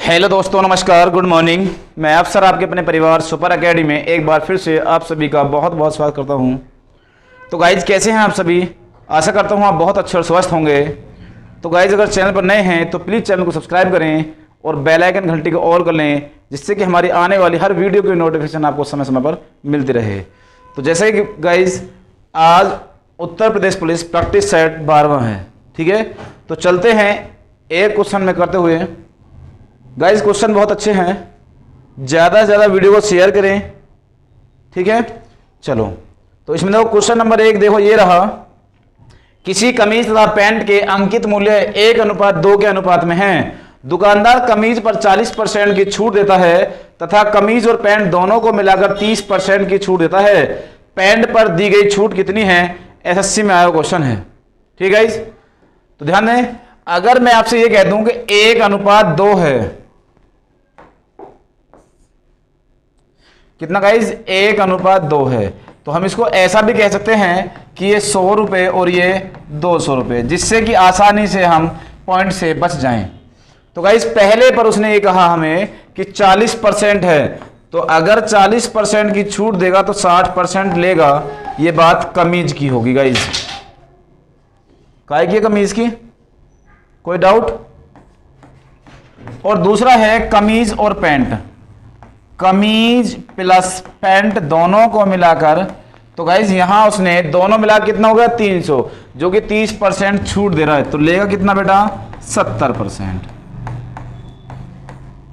Hello दोस्तों, नमस्कार, good morning. मैं अफसर आपके अपने परिवार सुपर एकेडमी में एक बार फिर से आप सभी का बहुत बहुत स्वागत करता हूं। तो गाइज, कैसे हैं आप सभी? आशा करता हूं आप बहुत अच्छे और स्वस्थ होंगे। तो गाइज, अगर चैनल पर नए हैं तो प्लीज़ चैनल को सब्सक्राइब करें और बेल आइकन घंटी को ऑल कर लें, जिससे कि हमारी आने वाली हर वीडियो की नोटिफिकेशन आपको समय समय पर मिलती रहे। तो जैसे कि गाइज, आज Uttar Pradesh police practice set 12वां है, ठीक है। तो चलते हैं एक क्वेश्चन में करते हुए। गाइस, क्वेश्चन बहुत अच्छे हैं, ज़्यादा से ज़्यादा वीडियो को शेयर करें, ठीक है। चलो, तो इसमें देखो क्वेश्चन नंबर 1, देखो ये रहा। किसी कमीज तथा पैंट के अंकित मूल्य 1:2 के अनुपात में हैं। दुकानदार कमीज पर 40% की छूट देता है तथा कमीज और पैंट दोनों को मिलाकर 30% की छूट देता है। पैंट पर दी गई छूट कितनी है? एसएससी में आया क्वेश्चन है, ठीक है। तो ध्यान दें, अगर मैं आपसे ये कह दूं कि 1:2 है, कितना गाइज? 1:2 है, तो हम इसको ऐसा भी कह सकते हैं कि ये 100 रुपये और ये 200 रुपये, जिससे कि आसानी से हम पॉइंट से बच जाएं। तो गाइज, पहले पर उसने ये कहा हमें कि 40% है, तो अगर 40% की छूट देगा तो 60% लेगा। ये बात कमीज की होगी गाइज। काय की? कमीज की, कोई डाउट? और दूसरा है कमीज और पैंट, कमीज प्लस पैंट दोनों को मिलाकर, तो गाइज यहां उसने दोनों मिला कितना हो गया? 300, जो कि 30% छूट दे रहा है, तो लेगा कितना बेटा? 70%।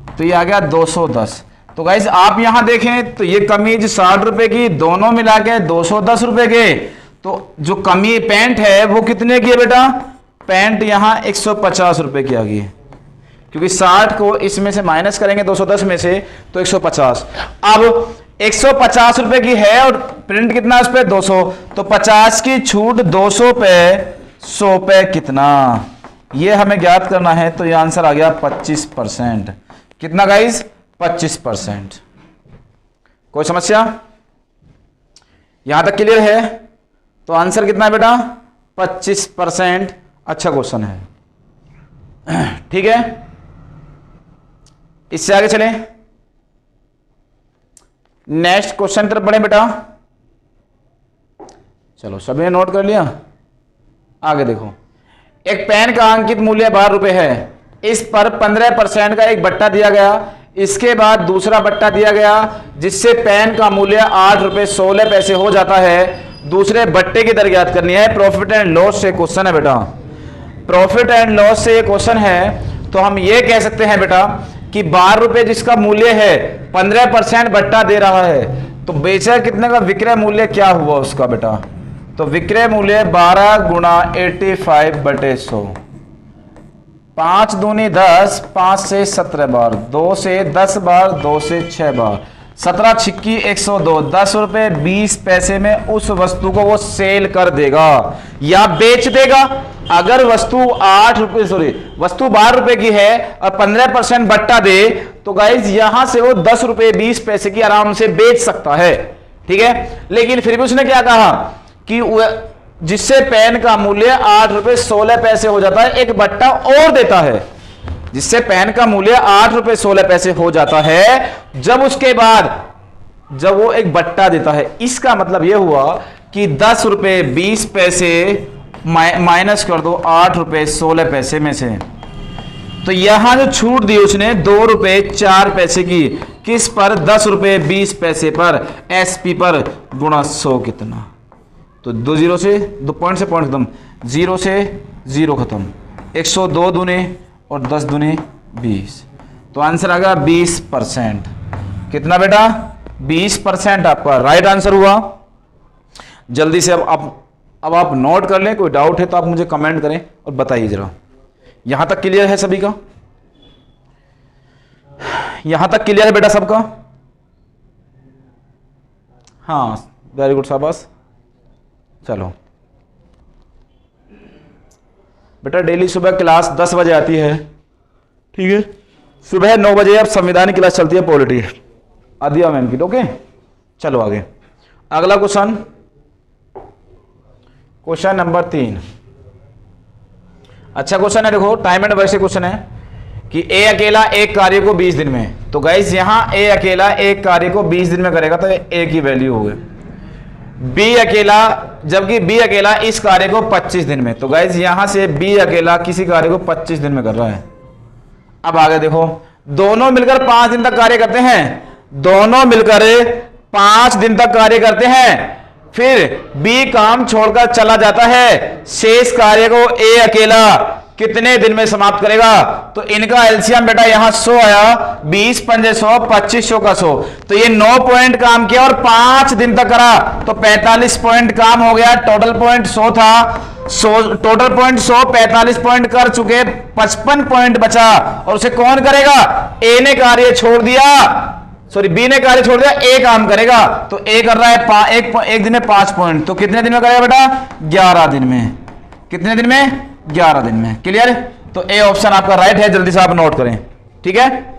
तो ये आ गया 210। तो गाइज आप यहां देखें तो ये कमीज 60 रुपए की, दोनों मिला के 210 रुपए के। तो जो कमी पैंट है वो कितने की है बेटा? पैंट यहां 150 रुपए की आ गई, क्योंकि 60 को इसमें से माइनस करेंगे 210 में से, तो 150। अब 150 रुपए की है और प्रिंट कितना उस पे? 200, तो 50 की छूट 200 पे 100 पे कितना, ये हमें ज्ञात करना है। तो ये आंसर आ गया 25%। कितना गाइज? 25%। कोई समस्या? यहां तक क्लियर है? तो आंसर कितना है बेटा? 25%। अच्छा क्वेश्चन है, ठीक है। इससे आगे चलें, नेक्स्ट क्वेश्चन तरफ बढ़े बेटा। चलो, सभी ने नोट कर लिया? आगे देखो, एक पेन का अंकित मूल्य 12 रुपए है। इस पर 15% का एक बट्टा दिया गया, इसके बाद दूसरा बट्टा दिया गया, जिससे पेन का मूल्य 8 रुपए 16 पैसे हो जाता है। दूसरे बट्टे की दर ज्ञात करनी है। प्रॉफिट एंड लॉस से क्वेश्चन है बेटा, प्रॉफिट एंड लॉस से ये क्वेश्चन है। तो हम ये कह सकते हैं बेटा कि 12 रुपए जिसका मूल्य है, 15% बट्टा दे रहा है, तो बेचा कितने का? विक्रय मूल्य क्या हुआ उसका बेटा? तो विक्रय मूल्य 12 गुणा 85/100। 5 दूनी 10, 5 से 17 बार, 2 से 10 बार, 2 से 6 बार, 17 छिक्की 102, 10 रुपए 20 पैसे में उस वस्तु को वो सेल कर देगा या बेच देगा। अगर वस्तु 8 रुपए, सॉरी, वस्तु 12 रुपए की है और 15% बट्टा दे, तो गाइज यहां से वो 10 रुपए 20 पैसे की आराम से बेच सकता है, ठीक है। लेकिन फिर भी उसने क्या कहा कि जिससे पेन का मूल्य 8 रुपए 16 पैसे हो जाता है, एक बट्टा और देता है, जिससे पेन का मूल्य 8 रुपए 16 पैसे हो जाता है। जब उसके बाद जब वो एक बट्टा देता है, इसका मतलब यह हुआ कि 10 रुपए 20 पैसे माइनस कर दो 8 रुपए 16 पैसे में से, तो यहां जो छूट दी उसने 2 रुपए 4 पैसे की, किस पर? 10 रुपए 20 पैसे पर, एसपी पर, गुणा 100 कितना? तो 2 जीरो से 2 पॉइंट से पॉइंट खत्म, 0 से 0 खत्म, 102 दूने और 10 दूने 20, तो आंसर आ गया 20%। कितना बेटा? 20% आपका राइट आंसर हुआ। जल्दी से अब आप नोट कर लें, कोई डाउट है तो आप मुझे कमेंट करें और बताइए जरा। यहां तक क्लियर है सभी का? यहां तक क्लियर है बेटा सबका? हाँ, वेरी गुड, शाबाश। चलो बेटा, डेली सुबह क्लास 10 बजे आती है, ठीक है। सुबह 9 बजे अब संविधान की क्लास चलती है, पॉलिटी, आदिया मैम की, ओके। चलो आगे, अगला क्वेश्चन, क्वेश्चन नंबर 3। अच्छा क्वेश्चन है, देखो, टाइम एंड वर्क से क्वेश्चन है। कि ए अकेला एक कार्य को 20 दिन में, तो गाइस यहां ए अकेला एक कार्य को 20 दिन में करेगा तो ए की वैल्यू हो गई। बी अकेला, जबकि बी अकेला इस कार्य को 25 दिन में, तो गाइस यहां से बी अकेला किसी कार्य को 25 दिन में कर रहा है। अब आगे देखो, दोनों मिलकर 5 दिन तक कार्य करते हैं, दोनों मिलकर 5 दिन तक कार्य करते हैं, फिर बी काम छोड़कर चला जाता है, शेष कार्य को ए अकेला कितने दिन में समाप्त करेगा? तो इनका एलसीएम बेटा यहां 100 आया, 20 पंजे 100, 25 का 100, तो ये 9 पॉइंट काम किया और 5 दिन तक करा, तो 45 पॉइंट काम हो गया। टोटल पॉइंट 100 था, टोटल पॉइंट 100, 45 पॉइंट कर चुके, 55 पॉइंट बचा, और उसे कौन करेगा? ए ने कार्य छोड़ दिया, सॉरी बी ने कार्य छोड़ दिया, ए काम करेगा, तो ए कर रहा है एक दिन में 5 पॉइंट, तो कितने दिन में करेगा बेटा? 11 दिन में। कितने दिन में? 11 दिन में। क्लियर? तो ए ऑप्शन आपका राइट है, जल्दी से आप नोट करें। ठीक है,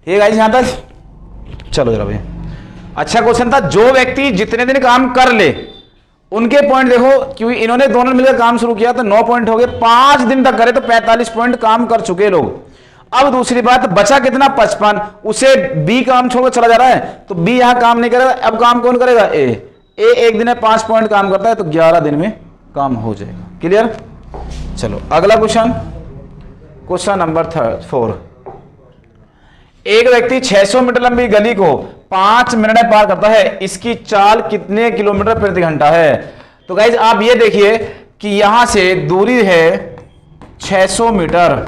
ठीक है गाइस, यहां तक चलो जरा भैया। अच्छा क्वेश्चन था, जो व्यक्ति जितने दिन काम कर ले उनके पॉइंट देखो, क्योंकि इन्होंने दोनों मिलकर काम शुरू किया तो 9 पॉइंट हो गए, 5 दिन तक करे तो 45 पॉइंट काम कर चुके लोग। अब दूसरी बात, बचा कितना? 55, उसे बी काम छोड़कर चला जा रहा है, तो बी यहां काम नहीं करेगा, अब काम कौन करेगा? ए एक दिन में 5 पॉइंट काम करता है, तो 11 दिन में काम हो जाएगा। क्लियर? चलो अगला क्वेश्चन, क्वेश्चन नंबर 4। एक व्यक्ति 600 मीटर लंबी गली को 5 मिनट में पार करता है, इसकी चाल कितने किलोमीटर प्रति घंटा है? तो गाइज आप ये देखिए कि यहां से दूरी है 600 मीटर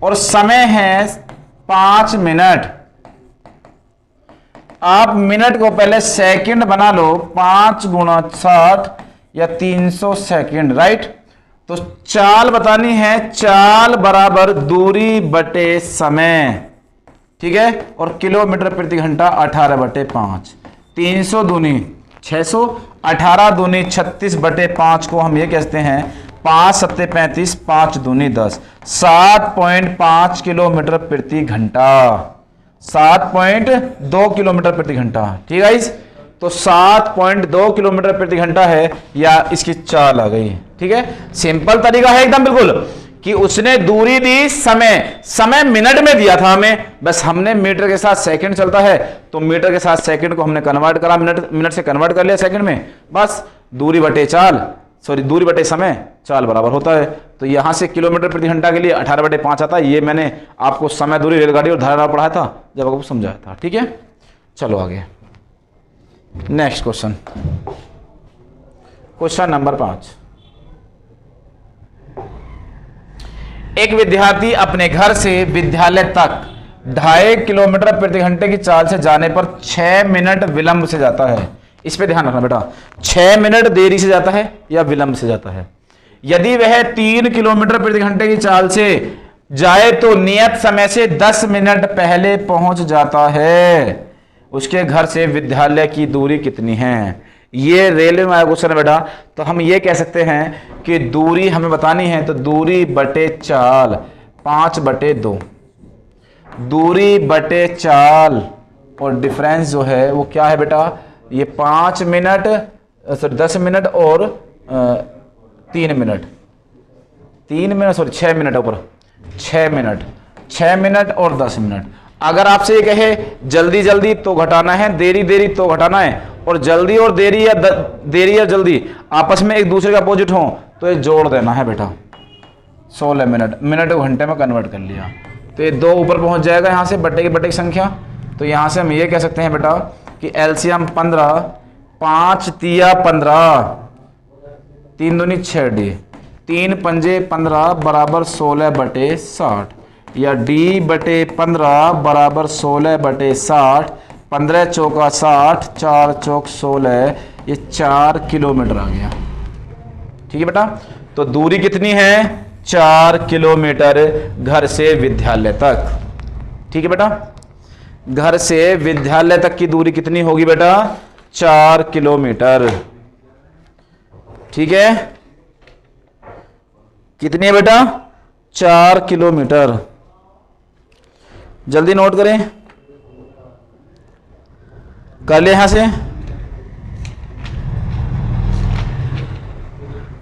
और समय है 5 मिनट। आप मिनट को पहले सेकंड बना लो, 5 गुणा 60 या 300 सेकंड, राइट? तो चाल बतानी है, चाल बराबर दूरी बटे समय, ठीक है? और किलोमीटर प्रति घंटा 18/5, 300 दूनी 600, 18 दूनी 36 बटे 5 को हम ये कहते हैं 5 सत्ते 35, 5 दूनी 10, 7.5 किलोमीटर प्रति घंटा, 7.2 किलोमीटर प्रति घंटा। ठीक है गाइस, तो 7.2 किलोमीटर प्रति घंटा है, या इसकी चाल आ गई। ठीक है, सिंपल तरीका है एकदम बिल्कुल, कि उसने दूरी दी, समय मिनट में दिया था हमें, बस हमने मीटर के साथ सेकंड चलता है तो मीटर के साथ सेकंड को हमने कन्वर्ट करा, मिनट से कन्वर्ट कर लिया सेकंड में, बस दूरी बटे चाल, सॉरी दूरी बटे समय, चाल बराबर होता है। तो यहां से किलोमीटर प्रति घंटा के लिए 18/5 आता है। ये मैंने आपको समय, दूरी, रेलगाड़ी और धारा पढ़ाया था जब आपको समझाया था। ठीक है, चलो आगे नेक्स्ट क्वेश्चन, क्वेश्चन नंबर 5। एक विद्यार्थी अपने घर से विद्यालय तक 2.5 किलोमीटर प्रति घंटे की चाल से जाने पर 6 मिनट विलंब से जाता है। इस पे ध्यान रखना बेटा, 6 मिनट देरी से जाता है या विलंब से जाता है। यदि वह 3 किलोमीटर प्रति घंटे की चाल से जाए तो नियत समय से 10 मिनट पहले पहुंच जाता है। उसके घर से विद्यालय की दूरी कितनी है? ये रेलवे में आया क्वेश्चन है बेटा, तो हम ये कह सकते हैं कि दूरी हमें बतानी है, तो दूरी बटे चाल 5/2, दूरी बटे चाल, और डिफरेंस जो है वो क्या है बेटा? ये 5 मिनट, सॉरी 10 मिनट और 3 मिनट, 3 मिनट सॉरी 6 मिनट, ऊपर 6 मिनट, 6 मिनट और 10 मिनट। अगर आपसे ये कहे जल्दी जल्दी तो घटाना है, देरी देरी तो घटाना है, और जल्दी और देरी या जल्दी आपस में एक दूसरे के अपोजिट हो तो ये जोड़ देना है बेटा। 16 मिनट, मिनट को घंटे में कन्वर्ट कर लिया तो ये 2 ऊपर पहुंच जाएगा यहाँ से, बट्टे की संख्या। तो यहाँ से हम ये कह सकते हैं बेटा कि एलसीएम 15, 5 तिया 15, 3 दूनी 6 डी, 3 पंजे 15 बराबर 16/60, या D बटे 15 बराबर 16/60, 15 चौका 60, 4 चौक 16, ये 4 किलोमीटर आ गया। ठीक है बेटा, तो दूरी कितनी है? 4 किलोमीटर घर से विद्यालय तक। ठीक है बेटा, घर से विद्यालय तक की दूरी कितनी होगी बेटा? 4 किलोमीटर। ठीक है, कितनी है बेटा? 4 किलोमीटर। जल्दी नोट करें, कर ले यहां से।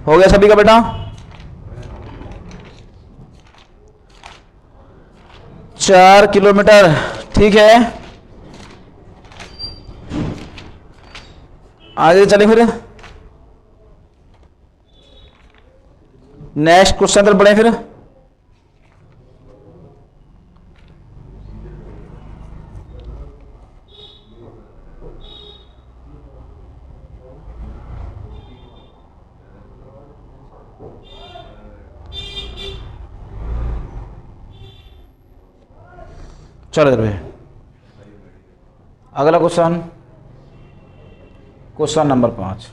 हो गया सभी का बेटा? 4 किलोमीटर। ठीक है, आगे चलें फिर। नेक्स्ट क्वेश्चन तरफ बढ़े फिर। चलो इधर पे अगला क्वेश्चन, क्वेश्चन नंबर 5।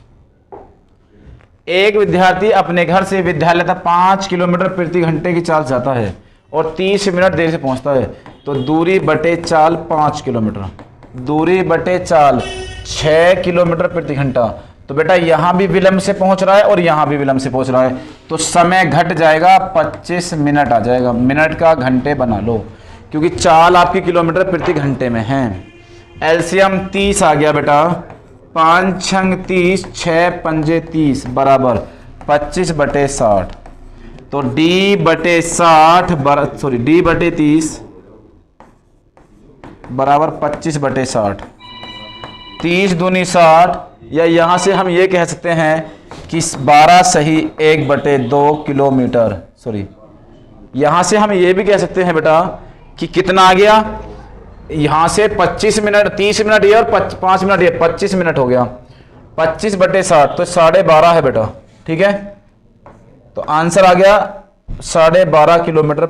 एक विद्यार्थी अपने घर से विद्यालय तक 5 किलोमीटर प्रति घंटे की चाल जाता है और 30 मिनट देर से पहुंचता है, तो दूरी बटे चाल 5 किलोमीटर, दूरी बटे चाल 6 किलोमीटर प्रति घंटा। तो बेटा यहां भी विलंब से पहुंच रहा है और यहां भी विलंब से पहुंच रहा है, तो समय घट जाएगा, 25 मिनट आ जाएगा। मिनट का घंटे बना लो, क्योंकि चाल आपकी किलोमीटर प्रति घंटे में है। एलसीएम 30 आ गया बेटा, 5 छंग 30, 6 पंजे 30 बराबर 25/60। तो D बटे 30 बराबर 25/60, 30 दूनी 60, या यहां से हम ये कह सकते हैं कि 12 सही 1/2 किलोमीटर। सॉरी, यहां से हम ये भी कह सकते हैं बेटा कि कितना आ गया, यहां से 25 मिनट, 30 मिनट ये और 5 मिनट ये, 25 मिनट हो गया। 25/60 तो 12.5 है बेटा। ठीक है, तो आंसर आ गया 12.5 किलोमीटर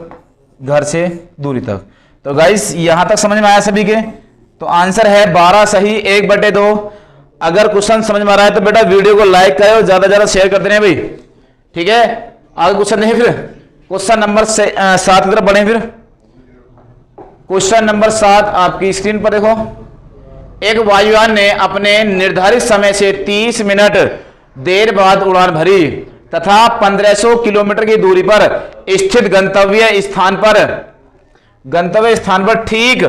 घर से दूरी तक। तो गाइस यहां तक समझ में आया सभी के? तो आंसर है 12 सही 1/2। अगर क्वेश्चन समझ में आ रहा है तो बेटा वीडियो को लाइक करें और ज्यादा ज्यादा शेयर करते रहे भाई। ठीक है, आगे क्वेश्चन नहीं, फिर क्वेश्चन नंबर 7 की तरफ बढ़े। फिर क्वेश्चन नंबर 7 आपकी स्क्रीन पर देखो। एक वायुयान ने अपने निर्धारित समय से 30 मिनट देर बाद उड़ान भरी तथा 1500 किलोमीटर की दूरी पर स्थित गंतव्य स्थान पर ठीक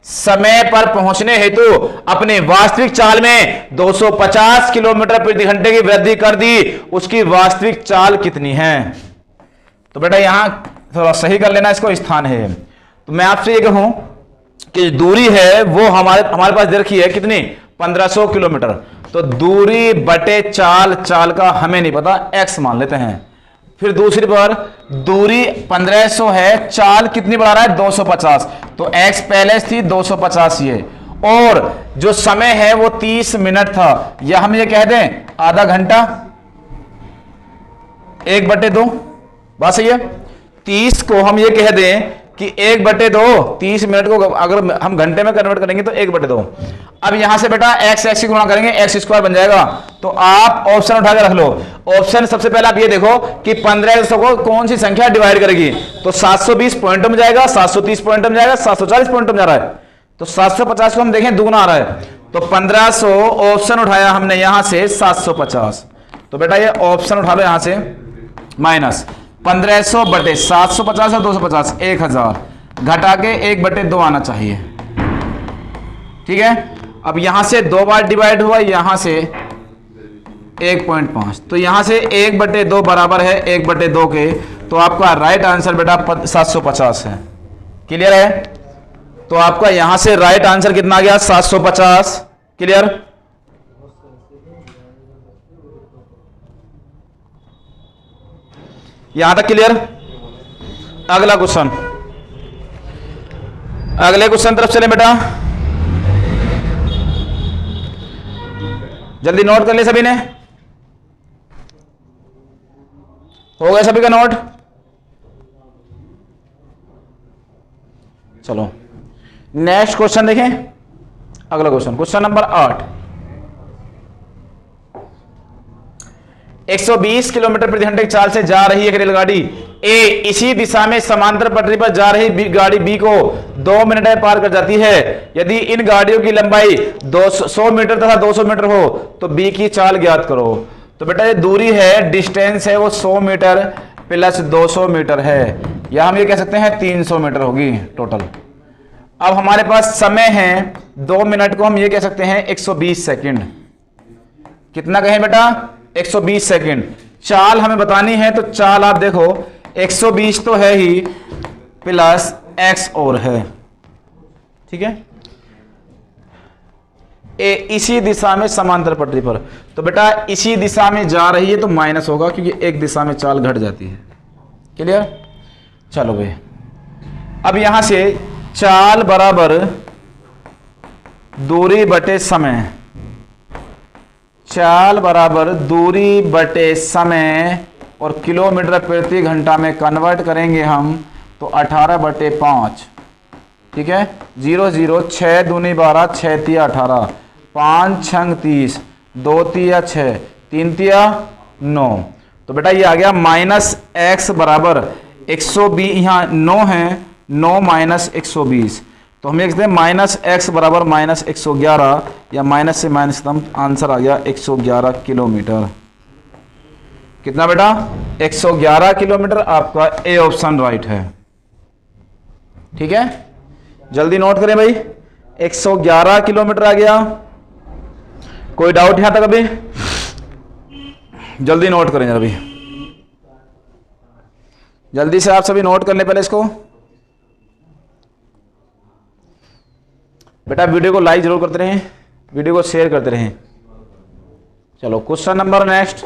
समय पर पहुंचने हेतु अपने वास्तविक चाल में 250 किलोमीटर प्रति घंटे की वृद्धि कर दी। उसकी वास्तविक चाल कितनी है? तो बेटा यहां थोड़ा सही कर लेना, इसको स्थान है। तो मैं आपसे ये कहूं कि दूरी है वो हमारे पास दे रखी है कितनी? 1500 किलोमीटर। तो दूरी बटे चाल, चाल का हमें नहीं पता, x मान लेते हैं। फिर दूसरी पर दूरी 1500 है, चाल कितनी बढ़ा रहा है? 250, तो x पहले थी 250 ये, और जो समय है वो 30 मिनट था, या हम ये कह दें आधा घंटा, 1/2। बात सही है? 30 को हम ये कह दें कि 1/2, 30 मिनट को अगर हम घंटे में कन्वर्ट करेंगे तो 1/2। अब यहां से बेटा x से गुणा करेंगे, x² बन जाएगा। तो आप ऑप्शन उठा के रख लो। ऑप्शन सबसे पहले आप ये देखो कि 1500 को कौन सी संख्या डिवाइड करेगी। तो 720 पॉइंट में जाएगा, 730 पॉइंट में जाएगा, 740 पॉइंट में जा रहा है। तो 750 को हम देखें दुगुना आ रहा है, तो 1500 ऑप्शन उठाया हमने यहां से 750। तो बेटा ये ऑप्शन उठा लो यहां से, माइनस 1500 बटे 750 और 250, 1000 घटा के 1/2 आना चाहिए। ठीक है, अब यहां से 2 बार डिवाइड हुआ, यहां से 1.5, तो यहां से 1/2 बराबर है 1/2 के। तो आपका राइट आंसर बेटा 750 है। क्लियर है? तो आपका यहां से राइट आंसर कितना आ गया? 750। क्लियर? यहां तक क्लियर? अगला क्वेश्चन, अगले क्वेश्चन तरफ चले बेटा, जल्दी नोट कर ले सभी ने। हो गया सभी का नोट? चलो नेक्स्ट क्वेश्चन देखें। अगला क्वेश्चन, क्वेश्चन नंबर 8। 120 किलोमीटर प्रति घंटे की चाल से जा रही एक रेलगाड़ी ए इसी दिशा में समांतर पटरी पर जा रही गाड़ी बी को 2 मिनट में पार कर जाती है। यदि इन गाड़ियों की लंबाई 100 मीटर तथा 200 मीटर हो तो बी की चाल ज्ञात करो। तो बेटा ये दूरी है, डिस्टेंस है वो 100 मीटर प्लस 200 मीटर है, या हम ये कह सकते हैं 300 मीटर होगी टोटल। अब हमारे पास समय है 2 मिनट को हम ये कह सकते हैं 120 सेकंड। कितना कहें बेटा? 120 सेकंड। चाल हमें बतानी है तो चाल आप देखो 120 तो है ही प्लस x और है, ठीक है। ए इसी दिशा में समांतर पटरी पर, तो बेटा इसी दिशा में जा रही है तो माइनस होगा क्योंकि एक दिशा में चाल घट जाती है। क्लियर? चलो भाई, अब यहां से चाल बराबर दूरी बटे समय, चाल बराबर दूरी बटे समय और किलोमीटर प्रति घंटा में कन्वर्ट करेंगे हम तो 18 बटे 5, ठीक है। 0 0 6 दूनी 12 6 तिया 18 5 छंग 30 2 तिया 6 3 तिया 9। तो बेटा ये आ गया माइनस एक्स बराबर 120, यहाँ 9 है, 9 माइनस 120, तो हम लिखते हैं माइनस एक्स बराबर माइनस 111, या माइनस से माइनस एकदम आंसर आ गया 111 किलोमीटर। कितना बेटा? 111 किलोमीटर। आपका ए ऑप्शन राइट है, ठीक है। जल्दी नोट करें भाई, 111 किलोमीटर आ गया। कोई डाउट यहां तक अभी? जल्दी नोट करें अभी, जल्दी से आप सभी नोट कर लें पहले इसको। बेटा वीडियो को लाइक जरूर करते रहें, वीडियो को शेयर करते रहें। चलो question number next,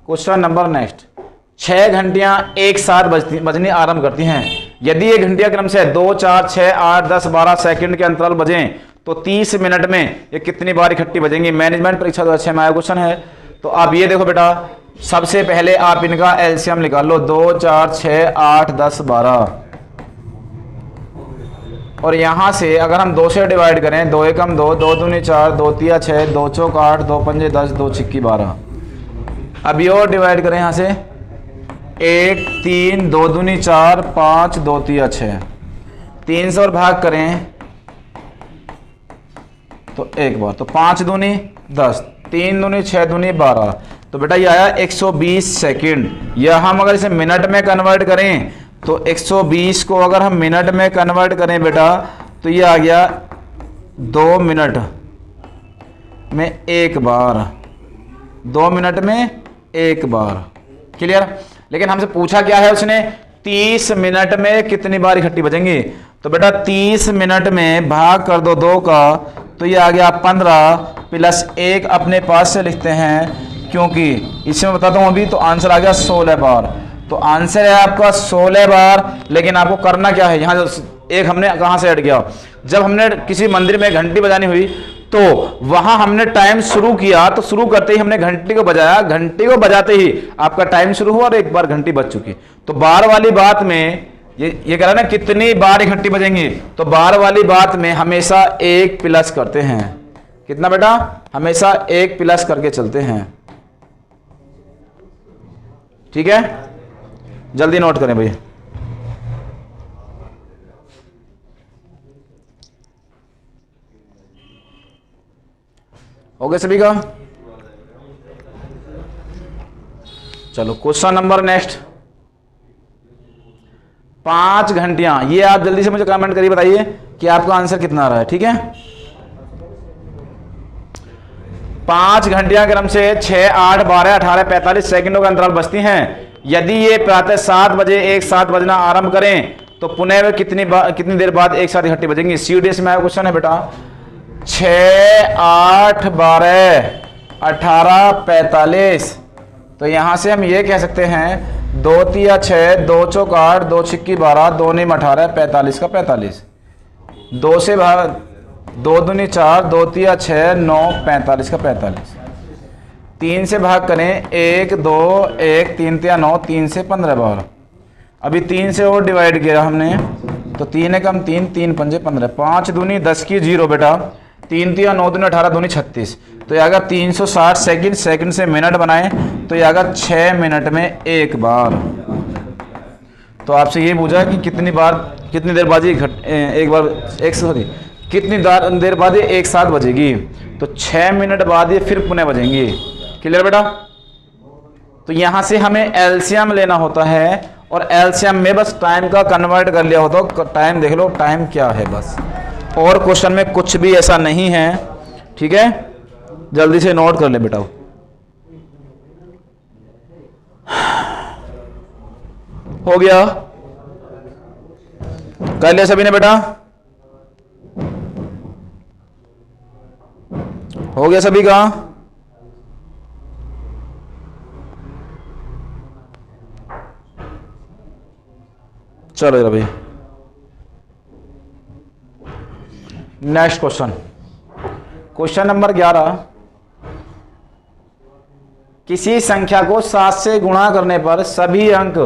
question number next. 6 घंटियां एक साथ बजनी आरंभ करती हैं। यदि ये घंटियां क्रम से 2 4 6 8 10 12 सेकंड के अंतराल बजें तो 30 मिनट में ये कितनी बार इकट्ठी बजेंगी? मैनेजमेंट परीक्षा 2006 में आया क्वेश्चन है। तो आप ये देखो बेटा, सबसे पहले आप इनका एलसीएम निकाल लो। 2 4 6 8 10 12, और यहां से अगर हम 2 से डिवाइड करें, 2 एकम 2 2 दूनी 4 2 तिया 6 2 चौक 8 2 पंजे 10 2 छिक्की 12। अब ये और डिवाइड करें यहां से 1 3 2 दूनी 4 5 2 तिया 6, 3 से और भाग करें तो एक बार, तो 5 दूनी 10 3 दूनी 6 दूनी 12। तो बेटा ये आया 120 सेकंड। या हम अगर इसे मिनट में कन्वर्ट करें तो 120 को अगर हम मिनट में कन्वर्ट करें बेटा तो ये आ गया 2 मिनट में एक बार, 2 मिनट में एक बार। क्लियर? लेकिन हमसे पूछा क्या है उसने? 30 मिनट में कितनी बार इकट्ठी बजेंगी? तो बेटा 30 मिनट में भाग कर दो 2 का, तो ये आ गया 15 प्लस 1 अपने पास से लिखते हैं क्योंकि इसमें बताता हूं अभी। तो आंसर आ गया 16 बार। तो आंसर है आपका 16 बार। लेकिन आपको करना क्या है, यहाँ एक हमने कहाँ से ऐड किया? जब हमने किसी मंदिर में घंटी बजानी हुई तो वहां हमने टाइम शुरू किया, तो शुरू करते ही हमने घंटी को बजाया, घंटी को बजाते ही आपका टाइम शुरू हुआ और एक बार घंटी बज चुकी। तो बार वाली बात में ये कह रहा है ना कितनी बार इकट्ठी बजेंगी, तो बार वाली बात में हमेशा 1 प्लस करते हैं। कितना बेटा? हमेशा 1 प्लस करके चलते हैं, ठीक है। जल्दी नोट करें भाई। हो गया सभी का? चलो क्वेश्चन नंबर नेक्स्ट। 5 घंटियां, ये आप जल्दी से मुझे कमेंट करिए, बताइए कि आपका आंसर कितना आ रहा है, ठीक है। 5 घंटियां क्रम से 6 8 12 18 45 सेकंडों का अंतराल बजती हैं। यदि ये प्रातः 7 बजे एक साथ बजना आरंभ करें तो पुनः वे कितनी देर बाद एक साथ इकट्ठी बजेंगी? सीडीएस में आया क्वेश्चन है बेटा। 6 8 12 18 45, तो यहां से हम ये कह सकते हैं 2 तिया 6 2 चौक 8 2 छिक्की 12 2 नीम 18 45 का 45। 2 से भाग 2 दूनी 4 2 तिया 6 9 45 का 45। 3 से भाग करें, 1 2 1 3 3 9, 3 से 15 बार। अभी 3 से और डिवाइड किया हमने, तो 3 है कम 3, 3 पंजे 15, 5 दूनी 10 की 0 बेटा, 3 3 9 दूनी 18 दूनी 36। तो ये अगर 360 सेकंड, सेकंड से मिनट बनाए तो ये अगर 6 मिनट में एक बार। तो आपसे ये पूछा कि कितनी देर बाद ये कितनी देर बाद ये एक साथ बजेगी, तो 6 मिनट बाद ये फिर पुनः बजेंगी। क्लियर बेटा? तो यहां से हमें एलसीएम लेना होता है और एलसीएम में बस टाइम का कन्वर्ट कर लिया होता। टाइम देख लो, टाइम क्या है बस, और क्वेश्चन में कुछ भी ऐसा नहीं है। ठीक है, जल्दी से नोट कर ले बेटा। हो गया? कर लिया सभी ने बेटा? हो गया सभी का? चलो यार भाई, नेक्स्ट क्वेश्चन, क्वेश्चन नंबर 11। किसी संख्या को 7 से गुणा करने पर सभी अंक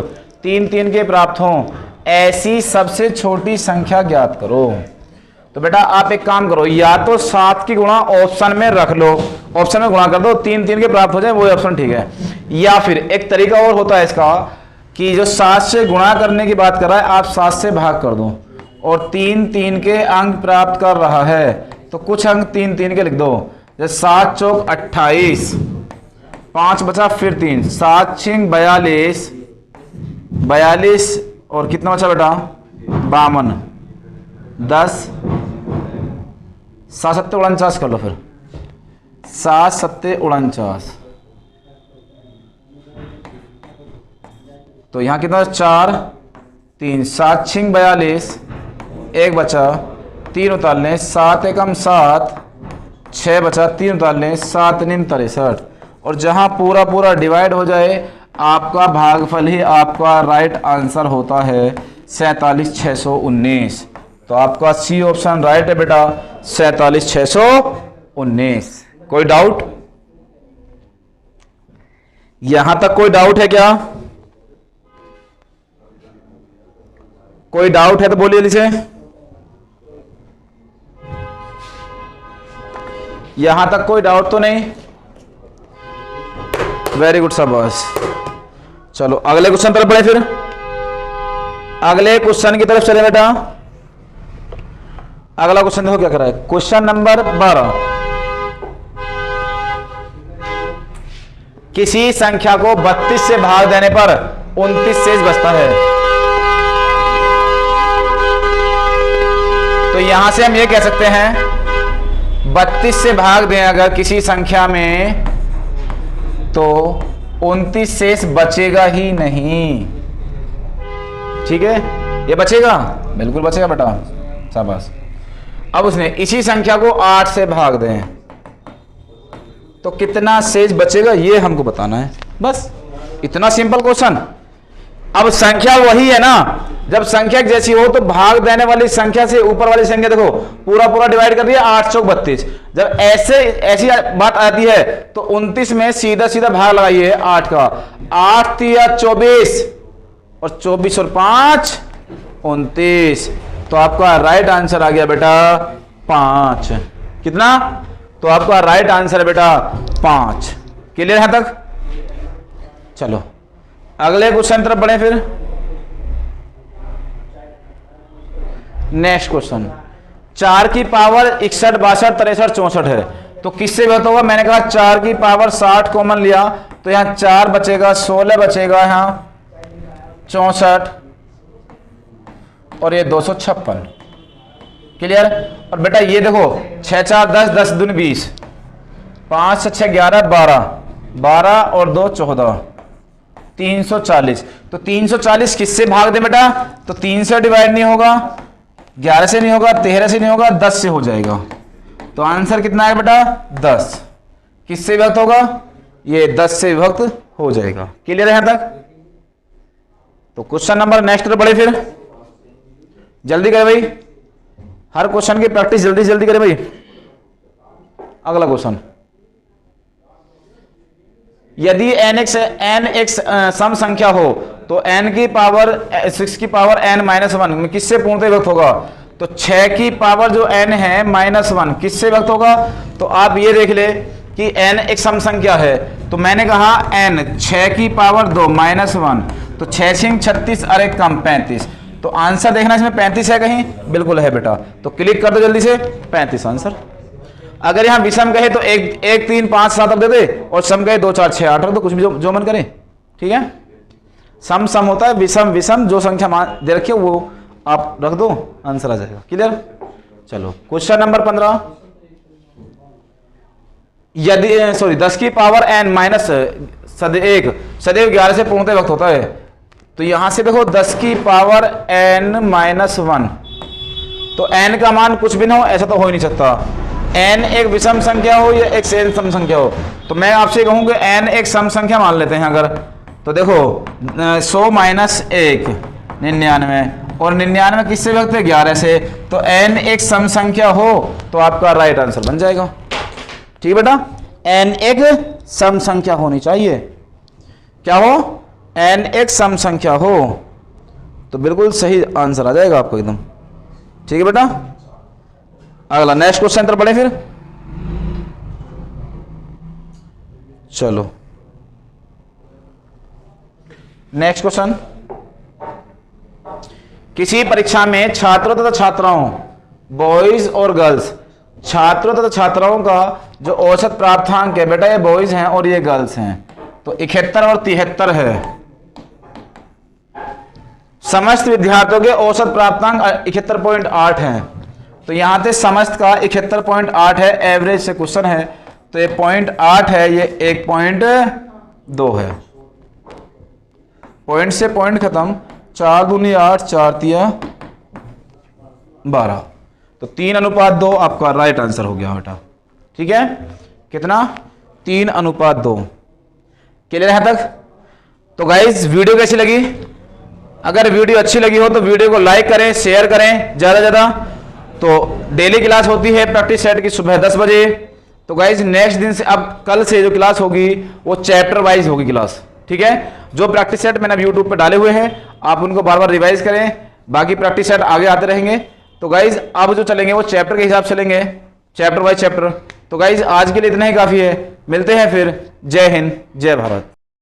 3 3 के प्राप्त हों, ऐसी सबसे छोटी संख्या ज्ञात करो। तो बेटा आप एक काम करो, या तो 7 की गुणा ऑप्शन में रख लो, ऑप्शन में गुणा कर दो, 3 3 के प्राप्त हो जाए, वो ऑप्शन ठीक है। या फिर एक तरीका और होता है इसका कि जो 7 से गुणा करने की बात कर रहा है, आप 7 से भाग कर दो और 3 3 के अंक प्राप्त कर रहा है, तो कुछ अंक 3 3 के लिख दो। जैसे 7 चौक 28, 5 बचा फिर 3, 7 छिंग 42, 42 और कितना बचा बेटा 52, 10, 7 7 49 कर लो, फिर 7 7 49, तो यहां कितना 4 3, 7 छिंग 42, 1 बचा 3 उतारने, 7 एकम 7, 6 बचा 3 उतारने, 7 9 63। और जहां पूरा पूरा डिवाइड हो जाए आपका भागफल ही आपका राइट आंसर होता है 47,619। तो आपका सी ऑप्शन राइट है बेटा, 47,619। कोई डाउट? यहां तक कोई डाउट है क्या? कोई डाउट है तो बोलिए जल्दी से। यहां तक कोई डाउट तो नहीं? वेरी गुड शाबाश। चलो अगले क्वेश्चन तरफ बढ़े, फिर अगले क्वेश्चन की तरफ चले बेटा। अगला क्वेश्चन देखो क्या कर रहा है, क्वेश्चन नंबर 12। किसी संख्या को 32 से भाग देने पर 29 शेष बचता है। तो यहां से हम ये कह सकते हैं 32 से भाग दें अगर किसी संख्या में, तो 29 शेष बचेगा ही नहीं। ठीक है, ये बचेगा, बिल्कुल बचेगा बेटा, शाबाश। अब उसने इसी संख्या को 8 से भाग दें तो कितना शेष बचेगा, ये हमको बताना है, बस इतना सिंपल क्वेश्चन। अब संख्या वही है ना, जब संख्या जैसी हो तो भाग देने वाली संख्या से ऊपर वाली संख्या देखो पूरा पूरा डिवाइड कर दिया, 8 चौक 32। जब ऐसी बात आती है तो 29 में सीधा सीधा भाग लगाइए 8 का, 8 तिया 24 और 24 और 5 29। तो आपका राइट आंसर आ गया बेटा 5। कितना? तो आपका राइट आंसर है बेटा 5। क्लियर है तक? चलो अगले क्वेश्चन तरफ बढ़े, फिर नेक्स्ट क्वेश्चन। 4 की पावर 61 62 63 64 है, तो किससे व्यक्त होगा? मैंने कहा 4 की पावर 60 कॉमन लिया तो यहां 4 बचेगा, 16 बचेगा, यहां 64 और ये 256। क्लियर? और बेटा ये देखो 6 4 10 10 दूनी 20, 5 6 6 11 12, 12 और 2 14, 340। तो 340 किससे भाग दे बेटा? तो 3 से डिवाइड नहीं होगा, 11 से नहीं होगा, 13 से नहीं होगा, 10 से हो जाएगा। तो आंसर कितना है बेटा 10। किससे विभक्त होगा? ये 10 से विभक्त हो जाएगा। क्लियर है यहां तक? तो क्वेश्चन नंबर नेक्स्ट तरफ बढ़े, फिर जल्दी करें भाई, हर क्वेश्चन की प्रैक्टिस जल्दी जल्दी करें भाई। अगला क्वेश्चन यदि n एक सम संख्या हो तो n की पावर 6 की पावर n माइनस 1 में किससे पूर्णतः विभक्त होगा? तो 6 की पावर जो n है माइनस 1 किससे विभक्त होगा? तो आप ये देख ले कि n एक सम संख्या है, तो मैंने कहा n 6 की पावर 2 माइनस 1, तो 6 सिंह 36 और एक कम 35। तो आंसर देखना इसमें 35 है कहीं? बिल्कुल है बेटा, तो क्लिक कर दो जल्दी से 35 आंसर। अगर यहाँ विषम कहे तो 1 3 5 7 दे दे, और सम कहे 2 4 6 8 रख दो, कुछ भी जो मन करे, ठीक है। सम सम होता है, विषम विषम, जो संख्या मान दे रखी है वो आप रख दो, आंसर आ जाएगा। क्लियर? चलो क्वेश्चन नंबर 15। यदि 10 की पावर n माइनस सदैव 11 से पूर्णतः विभक्त होता है, तो यहां से देखो 10 की पावर n माइनस 1, तो n का मान कुछ भी ना हो, ऐसा तो हो ही नहीं सकता। n एक विषम संख्या हो या एक सम संख्या हो, तो मैं आपसे कहूंगा n एक सम संख्या मान लेते हैं अगर, तो देखो 100 माइनस 1 99, और 99 किससे विभक्त है? 11 से, तो n एक सम संख्या हो तो आपका राइट आंसर बन जाएगा। ठीक बेटा, n एक सम संख्या होनी चाहिए। क्या हो? n एक सम संख्या हो तो बिल्कुल सही आंसर आ जाएगा आपको एकदम। ठीक है बेटा, अगला नेक्स्ट क्वेश्चन तरफ बढ़े फिर। चलो नेक्स्ट क्वेश्चन। किसी परीक्षा में छात्रों तथा छात्राओं, बॉयज और गर्ल्स, छात्रों तथा छात्राओं का जो औसत प्राप्तांक है बेटा, ये बॉयज हैं और ये गर्ल्स हैं, तो 71 और 73 है। समस्त विद्यार्थियों के औसत प्राप्तांक 71.8 हैं, तो यहां से समस्त का 71.8 है, एवरेज से क्वेश्चन है, तो ये 0.8 है, ये 1.2 है। पॉइंट से पॉइंट खत्म, 4 दूनी 8 4 तिया 12, तो 3:2 आपका राइट आंसर हो गया बेटा। ठीक है, कितना? 3:2। क्लियर है तक? तो गाइज वीडियो कैसी लगी? अगर वीडियो अच्छी लगी हो तो वीडियो को लाइक करें, शेयर करें ज़्यादा ज़्यादा। तो डेली क्लास होती है प्रैक्टिस सेट की सुबह 10 बजे। तो गाइज नेक्स्ट दिन से, अब कल से जो क्लास होगी वो चैप्टर वाइज होगी क्लास। ठीक है, जो प्रैक्टिस सेट मैंने अब यूट्यूब पे डाले हुए हैं आप उनको बार बार रिवाइज करें, बाकी प्रैक्टिस सेट आगे आते रहेंगे। तो गाइज अब जो चलेंगे वो चैप्टर के हिसाब से चलेंगे, चैप्टर वाइज चैप्टर। तो गाइज आज के लिए इतना ही काफ़ी है, मिलते हैं फिर। जय हिंद, जय भारत।